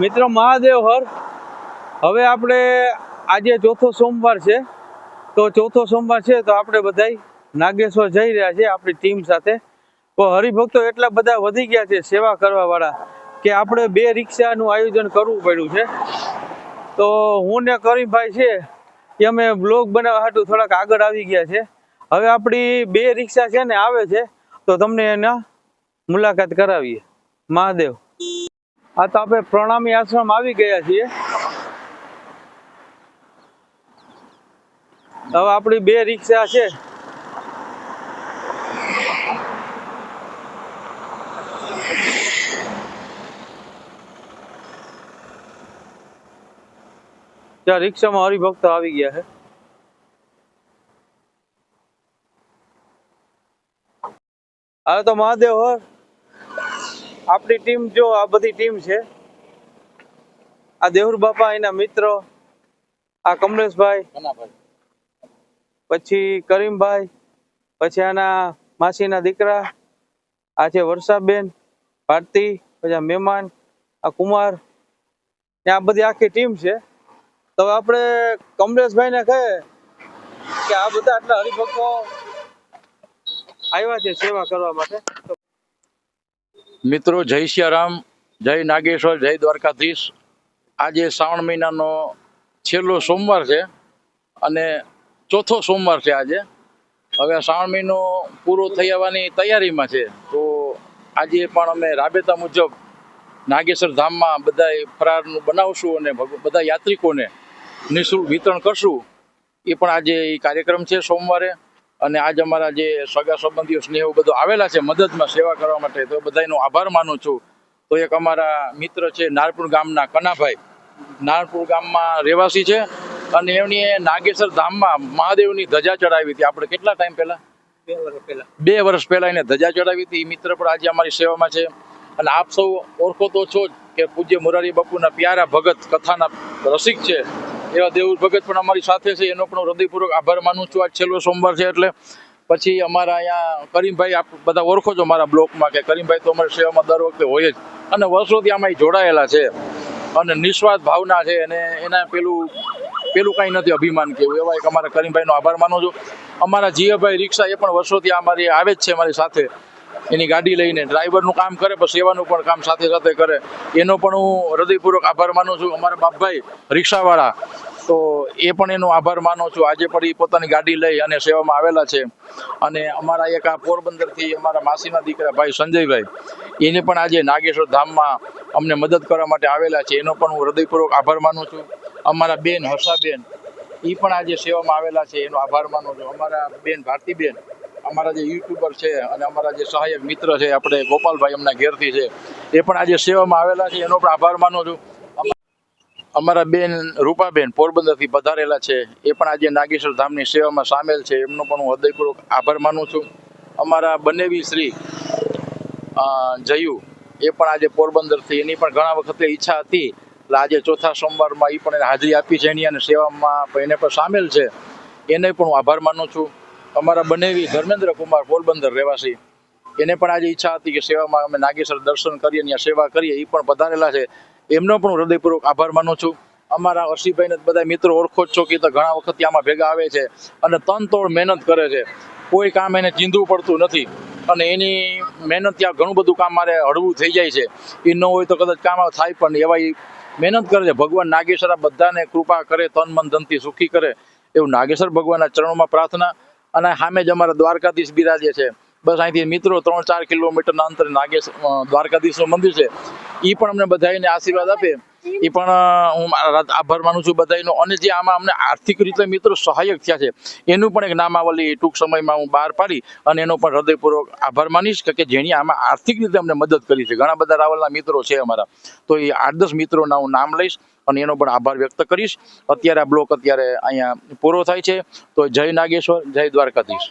મિત્રો મહાદેવ હર. હવે આપણે આજે ચોથો સોમવાર છે, તો ચોથો સોમવાર છે તો આપણે બધા નાગેશ્વર જઈ રહ્યા છે આપણી ટીમ સાથે. તો હરિભક્તો એટલા બધા વધી ગયા છે સેવા કરવા વાળા કે આપણે 2 રિક્ષાનું આયોજન કરવું પડ્યું છે. તો હું ને કરીમભાઈ છે એ અમે બ્લોગ બનાવવા હાટુ થોડાક આગળ આવી ગયા છે. હવે આપણી 2 રિક્ષા છે ને આવે છે, તો તમને એના મુલાકાત કરાવીએ. મહાદેવ. આ તો આપણે પ્રણામી આશ્રમ આવી ગયા છીએ. હવે આપણી 2 રિક્ષા છે. ત્યાં રિક્ષામાં હરિભક્તો આવી ગયા છે. હવે તો મહાદેવ હર આપણી ટીમ, જો આ બધી ટીમ છે. આ દેહુર બાપા, એના મિત્રો, આ કમલેશભાઈ, પછી કરીમભાઈ, પછી આના માસીના દીકરા, આ છે વર્ષાબેન, ભારતી, પછી આ મહેમાન, આ કુમાર, આ બધી આખી ટીમ છે. તો આપણે કમલેશભાઈને કહે કે આ બધા આટલા હરિભક્તો આવ્યા છે સેવા કરવા માટે. મિત્રો જય સિયારામ, જય નાગેશ્વર, જય દ્વારકાધીશ. આજે શ્રાવણ મહિનાનો છેલ્લો સોમવાર છે અને ચોથો સોમવાર છે આજે. હવે શ્રાવણ મહિનો પૂરો થઈ આવવાની તૈયારીમાં છે. તો આજે પણ અમે રાબેતા મુજબ નાગેશ્વર ધામમાં બધા ફરારનું બનાવશું અને બધા યાત્રિકોને નિઃશુલ્ક વિતરણ કરશું. એ પણ આજે એ કાર્યક્રમ છે સોમવારે. અને આજ અમારા જે સગા સંબંધીઓ સ્નેહો બધો આવેલા છે મદદમાં સેવા કરવા માટે, તો બધાનો આભાર માનું છું. તો એક અમારા મિત્ર છે નારપુર ગામના કનાભાઈ, નારપુર ગામમાં રહેવાસી છે અને એમની નાગેશ્વર ધામમાં મહાદેવની ધજા ચડાવી હતી. આપણે કેટલા ટાઈમ પહેલા? 2 વર્ષ પહેલા એને ધજા ચડાવી હતી. એ મિત્ર પણ આજે અમારી સેવામાં છે. અને આપ સૌ ઓળખો તો છો જ કે પૂજ્ય મોરારી બાપુના પ્યારા ભગત, કથાના રસિક છે એવા દેવુર ભગત પણ અમારી સાથે છે. એનો પણ હૃદયપૂર્વક આભાર માનું છું. આજ છેલ્લો સોમવાર છે એટલે. પછી અમારા અહીંયા કરીમભાઈ, આપ બધા ઓળખો છો મારા બ્લોકમાં કે કરીમભાઈ તો અમારી સેવામાં દર વખતે હોય જ અને વર્ષોથી આમાં જોડાયેલા છે અને નિસ્વાર્થ ભાવના છે. અને એના પેલું કાંઈ નથી અભિમાન કેવું. એવા એક અમારા કરીમભાઈનો આભાર માનું છું. અમારા જીયાભાઈ રિક્ષા, એ પણ વર્ષોથી અમારી આવે જ છે મારી સાથે. એની ગાડી લઈને ડ્રાઈવરનું કામ કરે પણ સેવાનું પણ કામ સાથે સાથે કરે. એનો પણ હું હૃદયપૂર્વક આભાર માનું છું. અમારા બાપભાઈ રિક્ષાવાળા, તો એ પણ એનો આભાર માનું છું. આજે પણ એ પોતાની ગાડી લઈ અને સેવામાં આવેલા છે. અને અમારા એક આ પોરબંદરથી અમારા માસીના દીકરા ભાઈ સંજયભાઈ, એને પણ આજે નાગેશ્વર ધામમાં અમને મદદ કરવા માટે આવેલા છે. એનો પણ હું હૃદયપૂર્વક આભાર માનું છું. અમારા બેન હર્ષાબેન, એ પણ આજે સેવામાં આવેલા છે. એનો આભાર માનું છું. અમારા બેન ભારતીબેન, અમારા જે યુટ્યુબર છે અને અમારા જે સહાયક મિત્ર છે આપણે ગોપાલભાઈ, એમના ઘેરથી છે, એ પણ આજે સેવામાં આવેલા છે. એનો પણ આભાર માનું છું. અમારા બેન રૂપાબેન પોરબંદરથી પધારેલા છે, એ પણ આજે નાગેશ્વર ધામની સેવામાં સામેલ છે. એમનો પણ હું હૃદયપૂર્વક આભાર માનું છું. અમારા બનેવી શ્રી જયુ, એ પણ આજે પોરબંદરથી, એની પણ ઘણા વખતે ઈચ્છા હતી એટલે આજે ચોથા સોમવારમાં એ પણ એને હાજરી આપી છે એની અને સેવામાં એને પણ સામેલ છે. એને પણ હું આભાર માનું છું. અમારા બનેવી ધર્મેન્દ્ર કુમાર, પોરબંદર રહેવાસી, એને પણ આજે ઈચ્છા હતી કે સેવામાં અમે નાગેશ્વર દર્શન કરીએ, ત્યાં સેવા કરીએ. એ પણ પધારેલા છે. એમનો પણ હું હૃદયપૂર્વક આભાર માનું છું. અમારા હર્ષિભાઈને બધા મિત્રો ઓળખો જ છો કે ઘણા વખતથી આમાં ભેગા આવે છે અને તનતોડ મહેનત કરે છે. કોઈ કામ એને ચીંધવું પડતું નથી અને એની મહેનત ત્યાં ઘણું બધું કામ મારે હળવું થઈ જાય છે. એ ન હોય તો કદાચ કામ થાય પણ નહીં, એવા એ મહેનત કરે છે. ભગવાન નાગેશ્વર આ બધાને કૃપા કરે, તન મન ધનથી સુખી કરે, એવું નાગેશ્વર ભગવાનના ચરણોમાં પ્રાર્થના. અને સામે જ અમારા દ્વારકાધીશ બિરાજે છે. બસ અહીંથી મિત્રો 3-4 કિલોમીટરના અંતરે નાગેશ્વર દ્વારકાધીશનું મંદિર છે. એ પણ અમને બધાને આશીર્વાદ આપે, એ પણ હું આભાર માનું છું બધાનો. અને જે આમાં અમને આર્થિક રીતે મિત્રો સહાયક થયા છે, એનું પણ એક નામાવલી ટૂંક સમયમાં હું બહાર પાડી અને એનો પણ હૃદયપૂર્વક આભાર માનીશ કે જેની આમાં આર્થિક રીતે અમને મદદ કરી છે. ઘણા બધા રાવલના મિત્રો છે અમારા, તો એ 8-10 મિત્રોના હું નામ લઈશ અને એનો પણ આભાર વ્યક્ત કરીશ. અત્યારે આ બ્લોક અત્યારે અહીંયા પૂરો થાય છે. તો જય નાગેશ્વર, જય દ્વારકાધીશ.